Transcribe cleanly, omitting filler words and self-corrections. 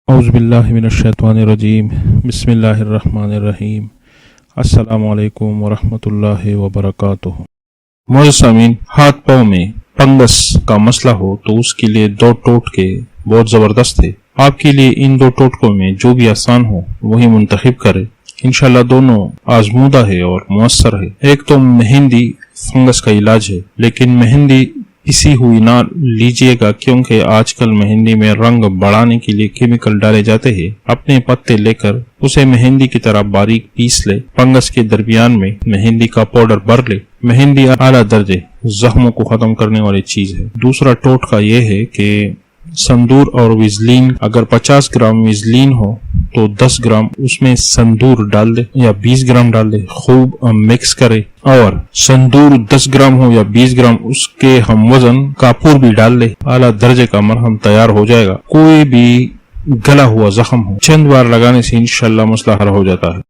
اعوذ باللہ من الشیطان الرجیم بسم اللہ الرحمن الرحیم السلام علیکم ورحمۃ اللہ وبرکاتہ۔ معزز سامعین، ہاتھ پاؤں میں فنگس کا مسئلہ ہو تو اس کے لیے دو ٹوٹکے بہت زبردست ہے۔ آپ کے لیے ان دو ٹوٹکوں میں جو بھی آسان ہو وہی منتخب کرے، انشاءاللہ دونوں آزمودہ ہے اور مؤثر ہے۔ ایک تو مہندی فنگس کا علاج ہے، لیکن مہندی پسی ہوئی نہ لیجیے گا، کیونکہ آج کل مہندی میں رنگ بڑھانے کے لیے کیمیکل ڈالے جاتے ہیں۔ اپنے پتے لے کر اسے مہندی کی طرح باریک پیس لے، فنگس کے درمیان میں مہندی کا پاؤڈر بھر لے۔ مہندی اعلیٰ درجے زخموں کو ختم کرنے والی چیز ہے۔ دوسرا ٹوٹکا یہ ہے کہ سندور اور ویزلین، اگر 50 گرام ویزلین ہو تو 10 گرام اس میں سندور ڈال دے یا 20 گرام ڈال دے، خوب مکس کرے، اور سندور 10 گرام ہو یا 20 گرام اس کے ہم وزن کاپور بھی ڈال دے، اعلیٰ درجے کا مرہم تیار ہو جائے گا۔ کوئی بھی گلا ہوا زخم ہو چند بار لگانے سے انشاءاللہ مسئلہ حل ہو جاتا ہے۔